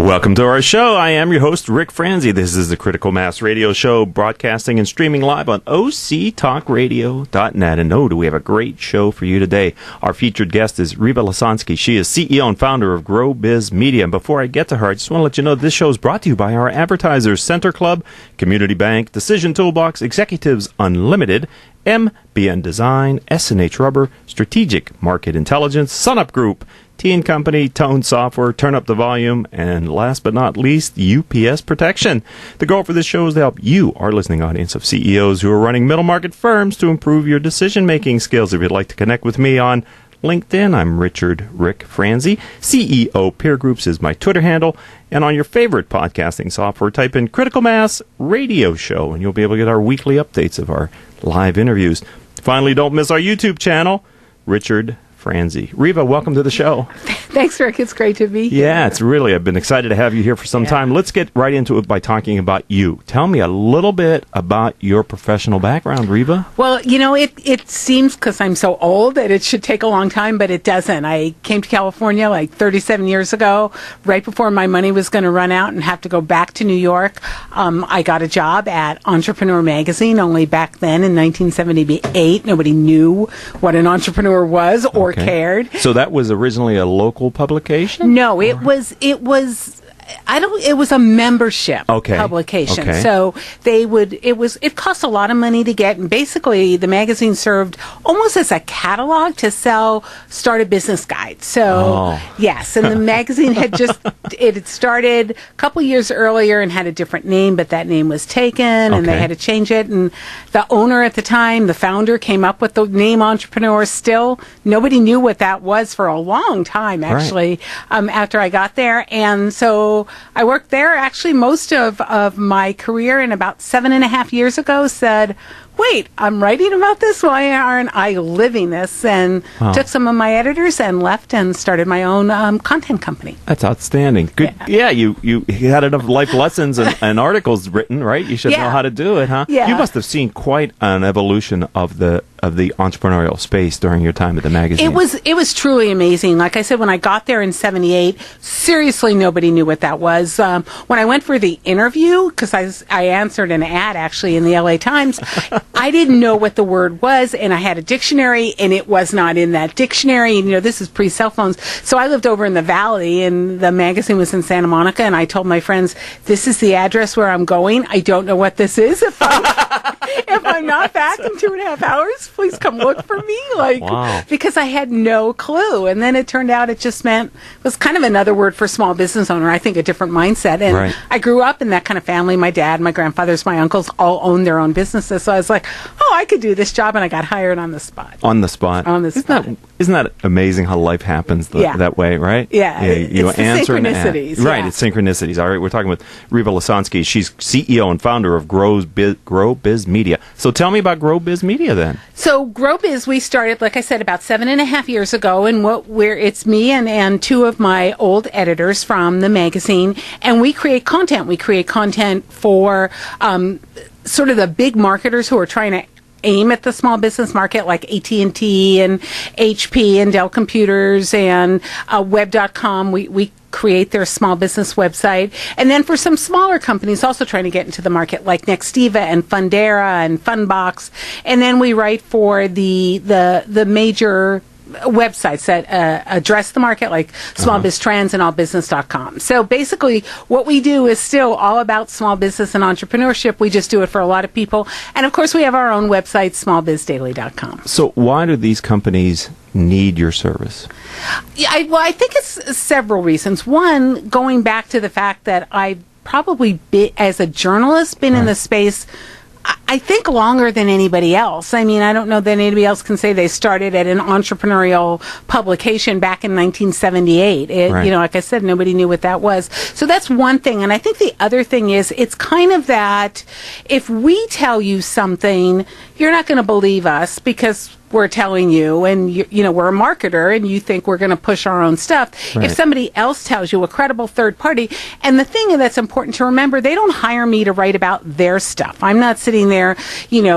Welcome to our show. I am your host, Rick Franzi. This is the Critical Mass Radio Show, broadcasting and streaming live on octalkradio.net. And do we have a great show for you today. Our featured guest is Rieva Lesonsky. She is CEO and founder of GrowBiz Media. And before I get to her, I just want to let you know this show is brought to you by our advertisers, Center Club, Community Bank, Decision Toolbox, Executives Unlimited, MBN Design, S&H Rubber, Strategic Market Intelligence, Sunup Group, T & Company, Tone Software, Turn Up the Volume, and last but not least, UPS Protection. The goal for this show is to help you, our listening audience of CEOs who are running middle market firms, to improve your decision-making skills. If you'd like to connect with me on LinkedIn, I'm Rick Franzi. CEO Peer Groups is my Twitter handle. And on your favorite podcasting software, type in Critical Mass Radio Show, and you'll be able to get our weekly updates of our live interviews. Finally, don't miss our YouTube channel, Richard Franzi. Rieva, welcome to the show. Thanks, Rick. It's great to be here. Yeah, I've been excited to have you here for some time. Let's get right into it by talking about you. Tell me a little bit about your professional background, Rieva. Well, it seems, because I'm so old, that it should take a long time, but it doesn't. I came to California like 37 years ago, right before my money was going to run out and have to go back to New York. I got a job at Entrepreneur Magazine. Only back then in 1978, nobody knew what an entrepreneur was or cared. So that was originally a local publication? No, it was a membership publication. Okay. So it cost a lot of money to get, and basically the magazine served almost as a catalog to sell start a business guide. So yes, and the magazine had started a couple years earlier and had a different name, but that name was taken and they had to change it. And the owner at the time, the founder, came up with the name Entrepreneur. Still, nobody knew what that was for a long time, actually, after I got there. And so I worked there actually most of my career, and about 7.5 years ago said, wait, I'm writing about this? Why aren't I living this? And took some of my editors and left and started my own content company. That's outstanding. Good. Yeah, you had enough life lessons and articles written, right? You should know how to do it, huh? Yeah. You must have seen quite an evolution of the entrepreneurial space during your time at the magazine. It was truly amazing. Like I said, when I got there in 78, seriously, nobody knew what that was. When I went for the interview, because I answered an ad actually in the LA Times, I didn't know what the word was, and I had a dictionary, and it was not in that dictionary. And, this is pre-cell phones. So I lived over in the Valley, and the magazine was in Santa Monica, and I told my friends, this is the address where I'm going. I don't know what this is. If I'm not back in 2.5 hours, please come look for me. Because I had no clue. And then it turned out it was kind of another word for small business owner. I think a different mindset. And I grew up in that kind of family. My dad, my grandfathers, my uncles all owned their own businesses. So I was like, I could do this job, and I got hired on the spot. On the spot. Isn't that amazing how life happens that way, right? Yeah. You it's answer the synchronicities. Right, it's synchronicities. All right, we're talking with Rieva Lesonsky. She's CEO and founder of GrowBiz Media. So tell me about GrowBiz Media then. So GrowBiz, we started, like I said, about 7.5 years ago, and it's me and two of my old editors from the magazine, and we create content. We create content for sort of the big marketers who are trying to aim at the small business market, like AT&T and HP and Dell Computers and Web.com. We create their small business website. And then for some smaller companies also trying to get into the market, like Nextiva and Fundera and Funbox. And then we write for the major websites that address the market, like Small Biz Trends and allbusiness.com. So basically what we do is still all about small business and entrepreneurship. We just do it for a lot of people. And of course we have our own website, smallbizdaily.com. So why do these companies need your service? I think it's several reasons. One, going back to the fact that I've probably as a journalist been in the space I think longer than anybody else. I mean, I don't know that anybody else can say they started at an entrepreneurial publication back in 1978. Like I said, nobody knew what that was. So that's one thing. And I think the other thing is it's kind of that if we tell you something, you're not going to believe us because we're telling you, and we're a marketer, and you think we're going to push our own stuff. Right. If somebody else tells you, a credible third party, and the thing that's important to remember, they don't hire me to write about their stuff. I'm not sitting there there,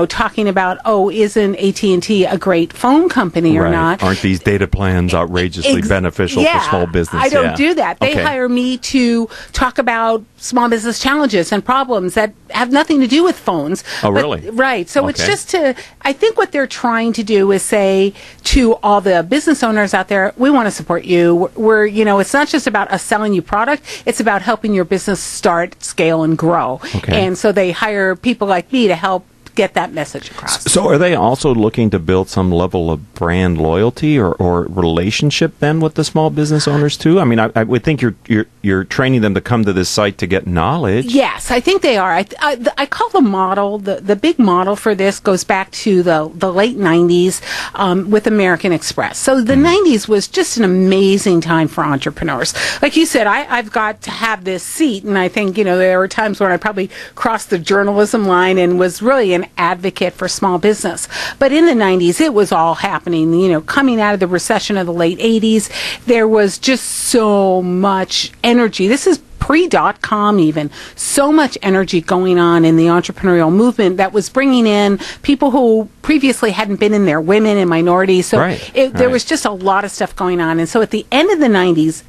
talking about, isn't AT&T a great phone company or not? Aren't these data plans outrageously beneficial for small business? I don't do that. They hire me to talk about small business challenges and problems that have nothing to do with phones. Oh, really? Right. So it's just I think what they're trying to do is say to all the business owners out there, we want to support you. We're, it's not just about us selling you product. It's about helping your business start, scale, and grow. Okay. And so they hire people like me to help get that message across. So are they also looking to build some level of brand loyalty or relationship then with the small business owners too? I mean, I would think you're training them to come to this site to get knowledge. Yes, I think they are. I call the model, the big model for this goes back to the late 90s with American Express. So the 90s was just an amazing time for entrepreneurs. Like you said, I've got to have this seat, and I think, there were times when I probably crossed the journalism line and was really an advocate for small business. But in the 90s, it was all happening. Coming out of the recession of the late 80s, there was just so much energy. This is pre-.com even. So much energy going on in the entrepreneurial movement that was bringing in people who previously hadn't been in there, women and minorities. So there was just a lot of stuff going on. And so at the end of the 90s,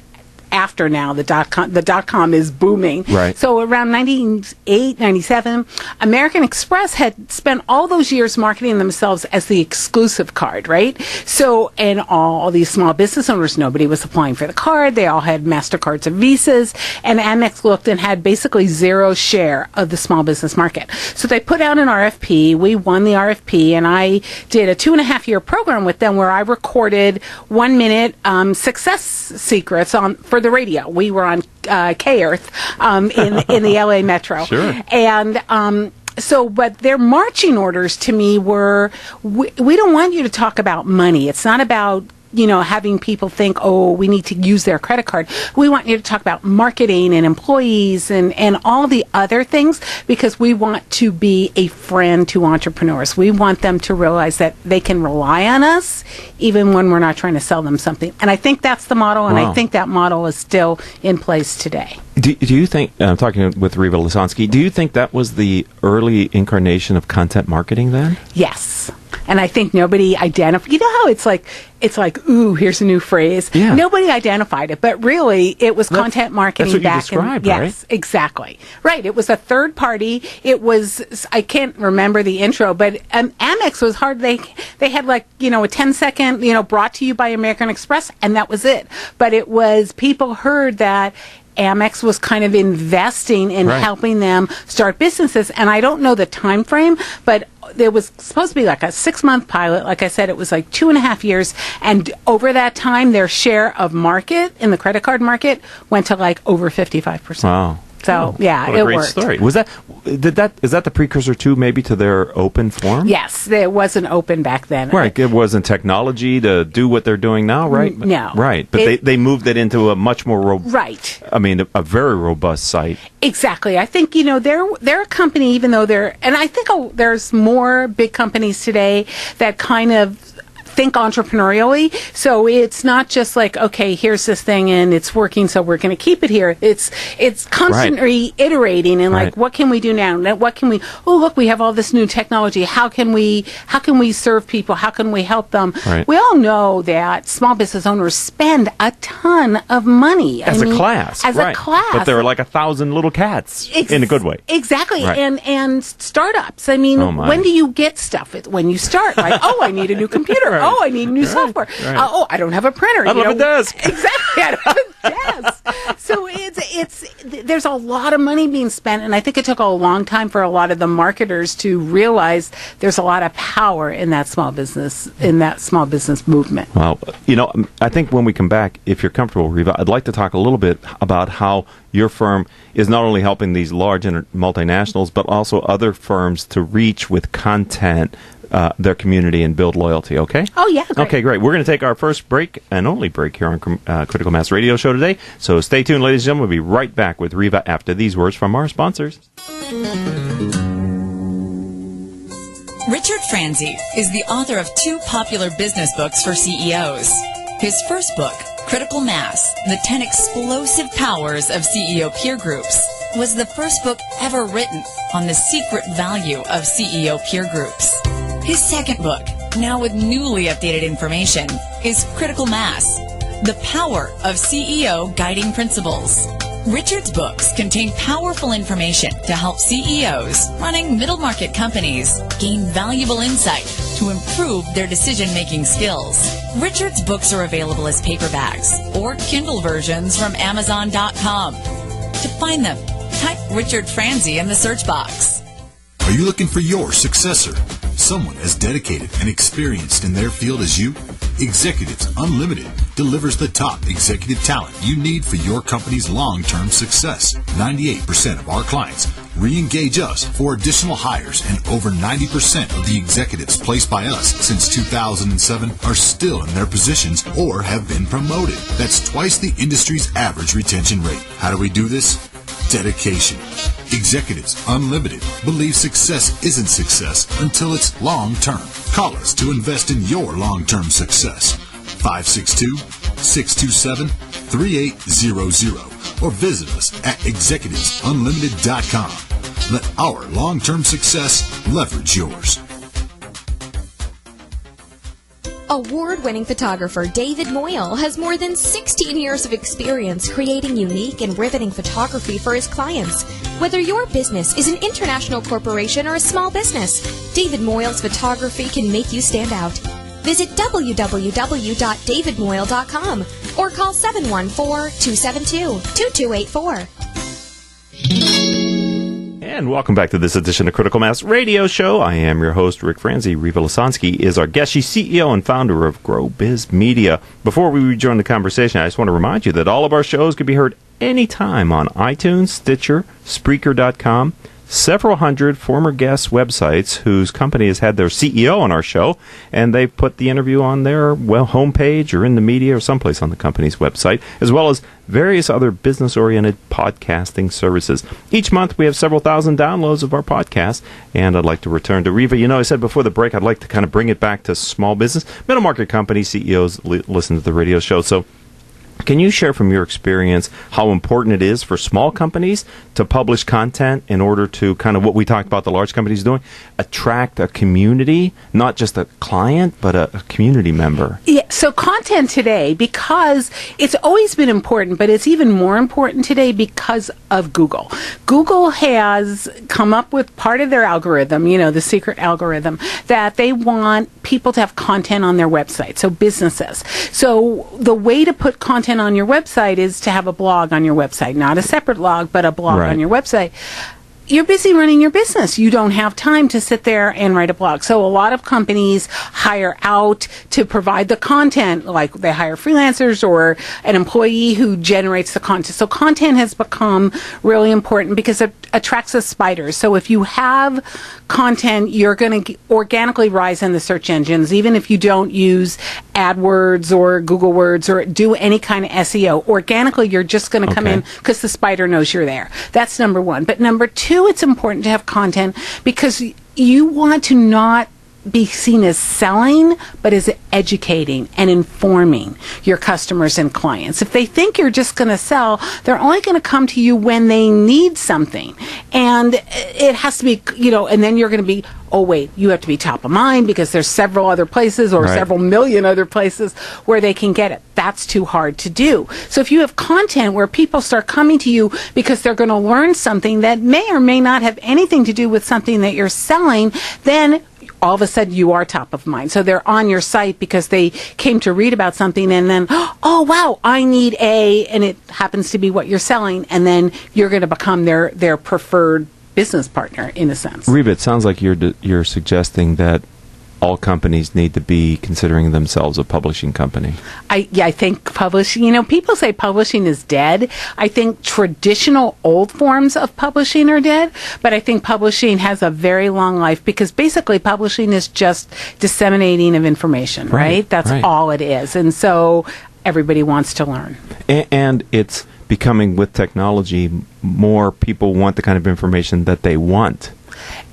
after now, the dot-com is booming. Right. So around 98, 97, American Express had spent all those years marketing themselves as the exclusive card, right? So, and all these small business owners, nobody was applying for the card. They all had MasterCards and Visas, and Amex looked and had basically zero share of the small business market. So they put out an RFP. We won the RFP, and I did a 2.5-year program with them where I recorded 1-minute success secrets for the radio. We were on K-Earth in the LA Metro. Sure. And but their marching orders to me were, we don't want you to talk about money. It's not about having people think, we need to use their credit card. We want you to talk about marketing and employees and all the other things, because we want to be a friend to entrepreneurs. We want them to realize that they can rely on us even when we're not trying to sell them something. And I think that's the model, and I think that model is still in place today. Do you think, I'm talking with Rieva Lesonsky, do you think that was the early incarnation of content marketing then? Yes. And I think nobody identified, how it's like, ooh, here's a new phrase. Yeah. Nobody identified it, but really it was content marketing that's what back you described, in, right? Yes, exactly. Right. It was a third party. It was, I can't remember the intro, but Amex was hard. They had a 10-second, brought to you by American Express, and that was it. But it was, people heard that Amex was kind of investing in helping them start businesses. And I don't know the time frame, but there was supposed to be like a 6-month pilot. Like I said, it was like 2.5 years. And over that time, their share of market in the credit card market went to like over 55%. Wow. So, what a great worked. story. Is that the precursor to maybe to their open form? Yes, it wasn't open back then. Right. It wasn't technology to do what they're doing now, right? No. Right. But they moved it into a much more a very robust site. Exactly. I think, they're a company, even though and I think there's more big companies today that kind of think entrepreneurially. So it's not just like, okay, here's this thing and it's working, so we're going to keep it here. It's constantly iterating and like, what can we do now? What can we? Oh, look, we have all this new technology. How can we serve people? How can we help them? Right. We all know that small business owners spend a ton of money As a class, but there are like 1,000 little cats in a good way. Exactly, right. and startups. I mean, when do you get stuff? When you start, like, I need a new computer. Oh, I need new software. Right. I don't have a printer. I don't have a desk. Exactly, I don't have a desk. So there's a lot of money being spent, and I think it took a long time for a lot of the marketers to realize there's a lot of power in that small business movement. Well, I think when we come back, if you're comfortable, Rieva, I'd like to talk a little bit about how your firm is not only helping these large multinationals, but also other firms to reach with content their community and build loyalty, okay? Oh, yeah. Great. Okay, great. We're going to take our first break and only break here on Critical Mass Radio Show today. So stay tuned, ladies and gentlemen. We'll be right back with Rieva after these words from our sponsors. Richard Franzi is the author of 2 popular business books for CEOs. His first book, Critical Mass, The 10 Explosive Powers of CEO Peer Groups, was the first book ever written on the secret value of CEO peer groups. His second book, now with newly updated information, is Critical Mass, The Power of CEO Guiding Principles. Richard's books contain powerful information to help CEOs running middle-market companies gain valuable insight to improve their decision-making skills. Richard's books are available as paperbacks or Kindle versions from Amazon.com. To find them, type Richard Franzi in the search box. Are you looking for your successor? Someone as dedicated and experienced in their field as you? Executives Unlimited delivers the top executive talent you need for your company's long-term success. 98% of our clients re-engage us for additional hires, and over 90% of the executives placed by us since 2007 are still in their positions or have been promoted. That's twice the industry's average retention rate. How do we do this? Dedication. Executives Unlimited believe success isn't success until it's long-term. Call us to invest in your long-term success. 562-627-3800 or visit us at executivesunlimited.com. Let our long-term success leverage yours. Award-winning photographer David Moyle has more than 16 years of experience creating unique and riveting photography for his clients. Whether your business is an international corporation or a small business, David Moyle's photography can make you stand out. Visit www.davidmoyle.com or call 714-272-2284. And welcome back to this edition of Critical Mass Radio Show. I am your host, Rick Franzi. Rieva Lesonsky is our guest. She's CEO and founder of GrowBiz Media. Before we rejoin the conversation, I just want to remind you that all of our shows can be heard anytime on iTunes, Stitcher, Spreaker.com, several hundred former guests' websites whose company has had their CEO on our show, and they've put the interview on their homepage or in the media or someplace on the company's website, as well as various other business-oriented podcasting services. Each month we have several thousand downloads of our podcast, and I'd like to return to Rieva. You know, I said before the break I'd like to kind of bring it back to small business. Middle market companies, CEOs listen to the radio show, so can you share from your experience how important it is for small companies to publish content in order to kind of what we talked about the large companies doing, attract a community, not just a client, but a community member? Yeah, so content today, because it's always been important, but it's even more important today because of Google. Google has come up with part of their algorithm, you know, the secret algorithm, that they want people to have content on their website, so businesses. So the way to put content on your website is to have a blog on your website, not a separate blog, but a blog on your website. You're busy running your business. You don't have time to sit there and write a blog. So a lot of companies hire out to provide the content, like they hire freelancers or an employee who generates the content. So content has become really important because it attracts the spiders. So if you have content, you're going to organically rise in the search engines, even if you don't use AdWords or Google Words or do any kind of SEO. Organically, you're just going to come in because the spider knows you're there. That's number one. But number two, it's important to have content because you want to not be seen as selling, but as educating and informing your customers and clients. If they think you're just going to sell, they're only going to come to you when they need something. And it has to be, you know, and then you're going to be, oh, wait, you have to be top of mind because there's several other places or several million other places where they can get it. That's too hard to do. So if you have content where people start coming to you because they're going to learn something that may or may not have anything to do with something that you're selling, then all of a sudden you are top of mind. So they're on your site because they came to read about something and then, oh, wow, I need and it happens to be what you're selling, and then you're going to become their preferred business partner in a sense. Rieva, it sounds like you're suggesting that all companies need to be considering themselves a publishing company. I think publishing, you know, people say publishing is dead. I think traditional old forms of publishing are dead, but I think publishing has a very long life because basically publishing is just disseminating of information, right? That's all it is. And so everybody wants to learn. And it's becoming, with technology, more people want the kind of information that they want.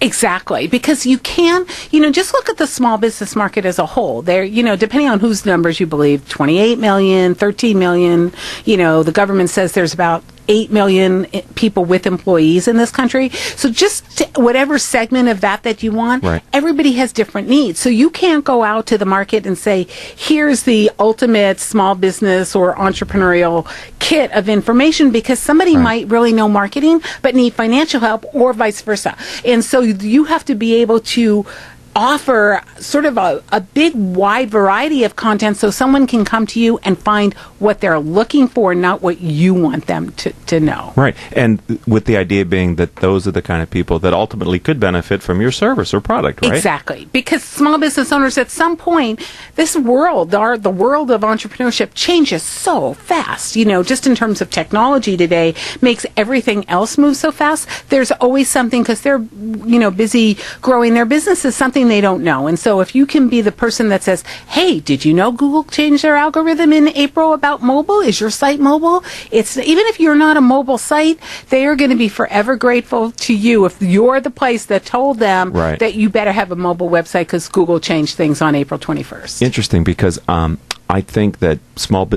Exactly, because you can, you know, just look at the small business market as a whole. There, you know, depending on whose numbers you believe, 28 million, 13 million, you know, the government says there's about 8 million people with employees in this country. So just whatever segment of that you want, right. Everybody has different needs. So you can't go out to the market and say, here's the ultimate small business or entrepreneurial kit of information, because somebody right. might really know marketing but need financial help, or vice versa. And so you have to be able to offer sort of a big wide variety of content so someone can come to you and find what they're looking for, not what you want them to know. Right. And with the idea being that those are the kind of people that ultimately could benefit from your service or product, right? Exactly. Because small business owners, at some point, this world, the world of entrepreneurship changes so fast. Just in terms of technology today, makes everything else move so fast. There's always something, because they're, busy growing their businesses, something they don't know. And so if you can be the person that says, hey, did you know Google changed their algorithm in April about mobile? Is your site mobile? Even if you're not a mobile site, they are going to be forever grateful to you if you're the place that told them right. that you better have a mobile website because Google changed things on April 21st. Interesting, because I think that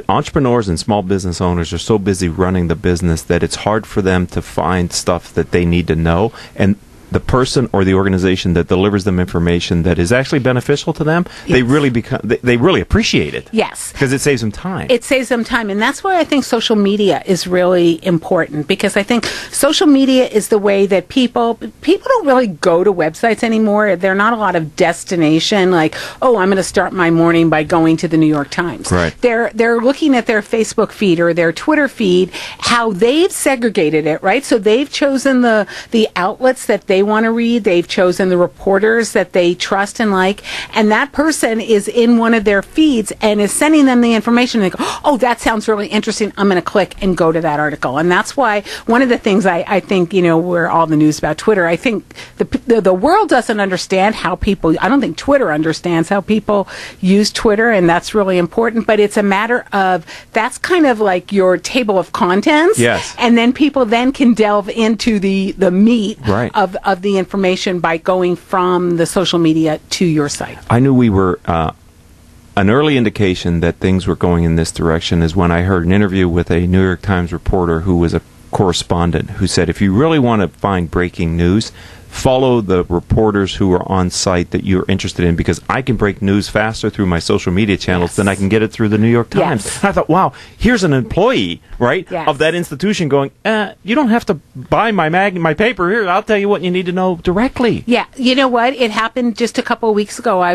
entrepreneurs and small business owners are so busy running the business that it's hard for them to find stuff that they need to know. And the person or the organization that delivers them information that is actually beneficial to them, yes. they really appreciate it. Yes. Because it saves them time. It saves them time. And that's why I think social media is really important, because I think social media is the way that people don't really go to websites anymore. They're not a lot of destination, like, oh, I'm going to start my morning by going to the New York Times. Right. They're looking at their Facebook feed or their Twitter feed, how they've segregated it, right? So they've chosen the outlets that they want to read. They've chosen the reporters that they trust and like, and that person is in one of their feeds and is sending them the information. And they go, oh, that sounds really interesting. I'm going to click and go to that article. And that's why one of the things I think, where all the news about Twitter, I think the world doesn't understand how people, I don't think Twitter understands how people use Twitter, and that's really important. But it's a matter of, that's kind of like your table of contents. Yes. And then people then can delve into the meat right. of the information by going from the social media to your site. I knew we were an early indication that things were going in this direction is when I heard an interview with a New York Times reporter who was a correspondent who said, if you really want to find breaking news, follow the reporters who are on site that you're interested in, because I can break news faster through my social media channels yes. than I can get it through the New York Times. Yes. And I thought, wow, here's an employee, right, yes. of that institution going, you don't have to buy my paper here. I'll tell you what you need to know directly. Yeah, you know what? It happened just a couple of weeks ago. I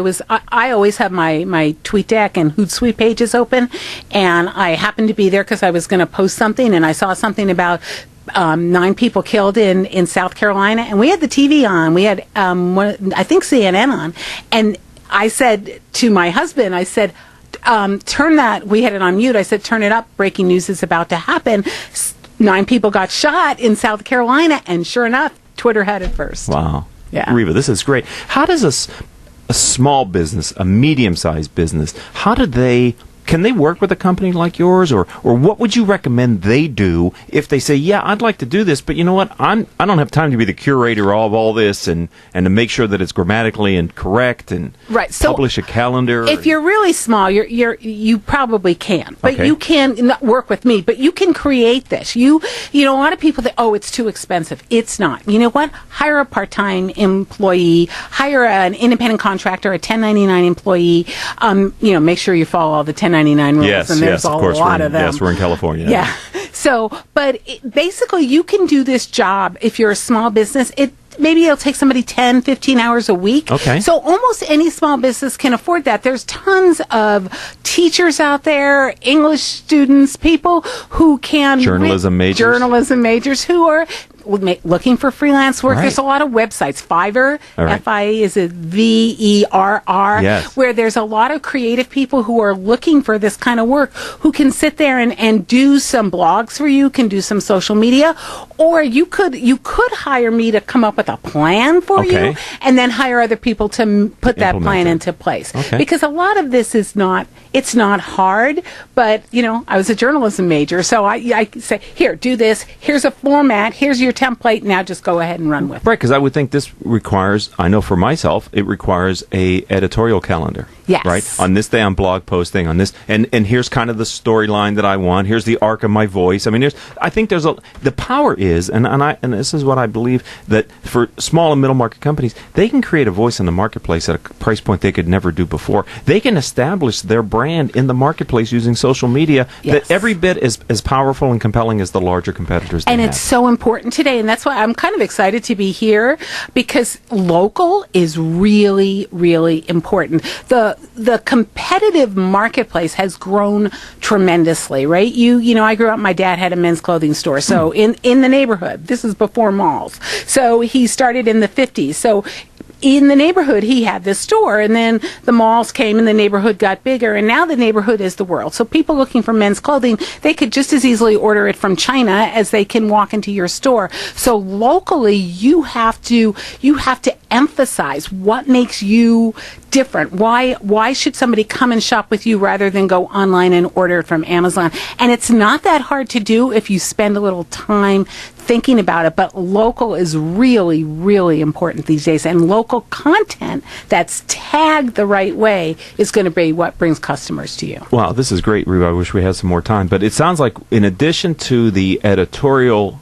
always have my TweetDeck and Hootsuite pages open, and I happened to be there because I was going to post something, and I saw something about 9 people killed in South Carolina, and we had the TV on. We had, I think, CNN on, and I said to my husband, I said, turn that, we had it on mute, I said, turn it up, breaking news is about to happen. 9 people got shot in South Carolina, and sure enough, Twitter had it first. Wow. Yeah. Rieva, this is great. How does a small business, a medium-sized business, can they work with a company like yours, or what would you recommend they do if they say, yeah, I'd like to do this, but you know what, I don't have time to be the curator of all this and to make sure that it's grammatically and correct and right. So publish a calendar. If you're really small, you probably can, but okay. you can not work with me, but you can create this. You know, a lot of people think, oh, it's too expensive. It's not. You know what? Hire a part-time employee, hire an independent contractor, a 1099 employee. Make sure you follow all the 1099 rules, yes, and there's of a course, lot of them. Yes, we're in California. Yeah. So, but basically, you can do this job if you're a small business. Maybe it'll take somebody 10, 15 hours a week. Okay. So almost any small business can afford that. There's tons of teachers out there, English students, people who can... Journalism majors who are looking for freelance work. Right. There's a lot of websites. Fiverr, right. F-I-E is a V-E-R-R, yes. where there's a lot of creative people who are looking for this kind of work, who can sit there and do some blogs for you, can do some social media, or you could hire me to come up with a plan for okay. you, and then hire other people to put that plan into place. Okay. Because a lot of this is it's not hard, but I was a journalism major, so I say, here, do this, here's a format, here's your template. Now just go ahead and run with it. Right, because I would think this requires, I know for myself, it requires a editorial calendar. Yes. Right? On this day I'm blog posting, on this, and here's kind of the storyline that I want. Here's the arc of my voice. I mean, I think there's the power is, and this is what I believe, that for small and middle market companies, they can create a voice in the marketplace at a price point they could never do before. They can establish their brand in the marketplace using social media that every bit is as powerful and compelling as the larger competitors they and have. it's so important today, and that's why I'm kind of excited to be here, because local is really, really important. The competitive marketplace has grown tremendously, right? You know, I grew up, my dad had a men's clothing store, so in the neighborhood, this is before malls. So he started in the 50s. So in the neighborhood, he had this store, and then the malls came and the neighborhood got bigger, and now the neighborhood is the world. So people looking for men's clothing, they could just as easily order it from China as they can walk into your store. So locally, you have to emphasize what makes you different. Why should somebody come and shop with you rather than go online and order it from Amazon? And it's not that hard to do if you spend a little time thinking about it, but local is really, really important these days, and local content that's tagged the right way is going to be what brings customers to you. Wow, this is great, Rieva. I wish we had some more time, but it sounds like in addition to the editorial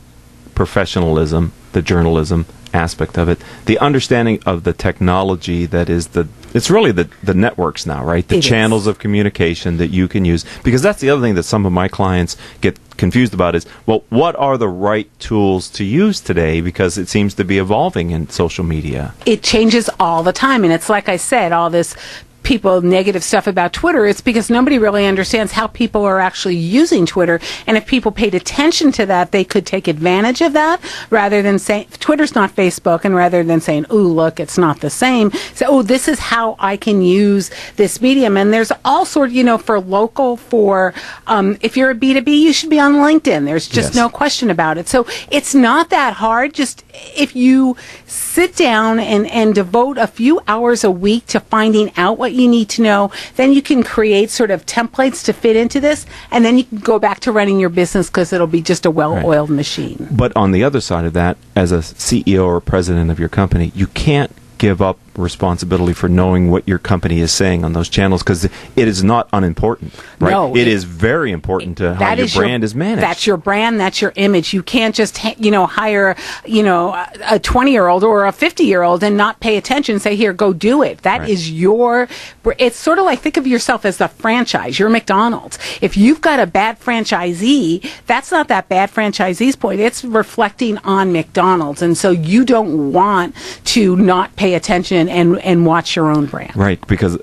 professionalism, the journalism aspect of it, the understanding of the technology that is it's really the networks now, right? The channels of communication that you can use. Because that's the other thing that some of my clients get confused about is, well, what are the right tools to use today? Because it seems to be evolving in social media. It changes all the time. And it's like I said, all this people negative stuff about Twitter, it's because nobody really understands how people are actually using Twitter. And if people paid attention to that, they could take advantage of that rather than saying, Twitter's not Facebook, and rather than saying, ooh, look, it's not the same. So, oh, this is how I can use this medium. And there's all sorts, for local, if you're a B2B, you should be on LinkedIn. There's just no question about it. So it's not that hard. Just if you sit down and devote a few hours a week to finding out what you need to know, then you can create sort of templates to fit into this, and then you can go back to running your business because it'll be just a well-oiled machine. But on the other side of that, as a CEO or president of your company, you can't give up responsibility for knowing what your company is saying on those channels, because it is not unempportant, right? No, it is very important to how your brand is managed. That's your brand, that's your image. You can't just hire a 20-year-old or a 50-year-old and not pay attention and say, here, go do it. That is it's sort of like, think of yourself as the franchise. You're McDonald's. If you've got a bad franchisee, that's not that bad franchisee's point. It's reflecting on McDonald's. And so you don't want to not pay attention and watch your own brand. Right, because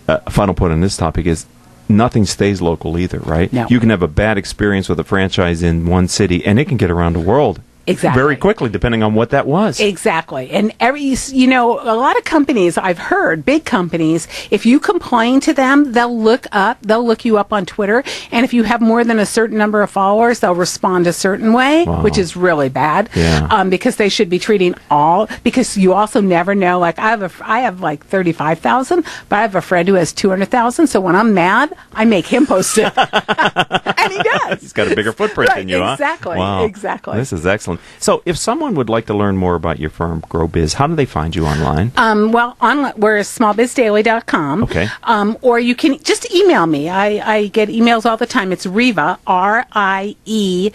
a final point on this topic is nothing stays local either, right? No. You can have a bad experience with a franchise in one city, and it can get around the world. Exactly. Very quickly, depending on what that was. Exactly. And a lot of companies, I've heard, big companies, if you complain to them, they'll look you up on Twitter, and if you have more than a certain number of followers, they'll respond a certain way, which is really bad. Yeah. Because they should be treating because you also never know, like I have like 35,000, but I have a friend who has 200,000, so when I'm mad, I make him post it. And he does. He's got a bigger footprint than you, exactly, huh? Wow. Exactly. This is excellent. So if someone would like to learn more about your firm, GrowBiz, how do they find you online? We're smallbizdaily.com. Okay. Or you can just email me. I get emails all the time. It's Rieva, R-I-E-V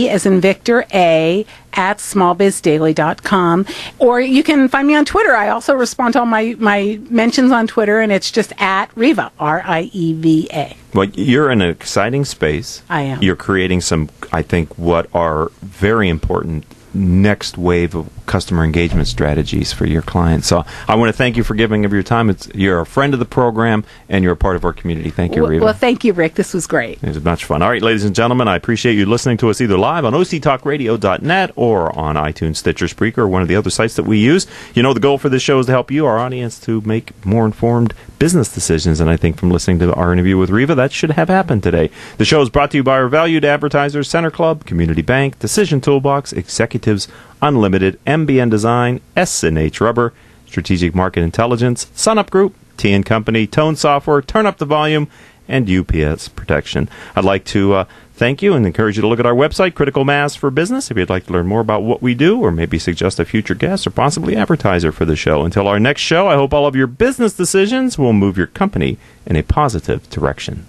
as in Victor, A, at smallbizdaily.com. Or you can find me on Twitter. I also respond to all my mentions on Twitter, and it's just at Rieva, R-I-E-V-A. Well, you're in an exciting space. I am. You're creating some, I think, what are very important next wave of customer engagement strategies for your clients. So I want to thank you for giving of your time. You're a friend of the program, and you're a part of our community. Thank you, Rieva. Well, thank you, Rick. This was great. It was much fun. All right, ladies and gentlemen, I appreciate you listening to us either live on octalkradio.net or on iTunes, Stitcher, Spreaker, or one of the other sites that we use. The goal for this show is to help you, our audience, to make more informed business decisions, and I think from listening to our interview with Rieva, that should have happened today. The show is brought to you by our valued advertisers, Center Club, Community Bank, Decision Toolbox, Executives Unlimited, MBN Design, S&H Rubber, Strategic Market Intelligence, Sunup Group, T & Company, Tone Software, Turn Up the Volume, and UPS Protection. I'd like to Thank you, and encourage you to look at our website, Critical Mass for Business, if you'd like to learn more about what we do, or maybe suggest a future guest or possibly advertiser for the show. Until our next show, I hope all of your business decisions will move your company in a positive direction.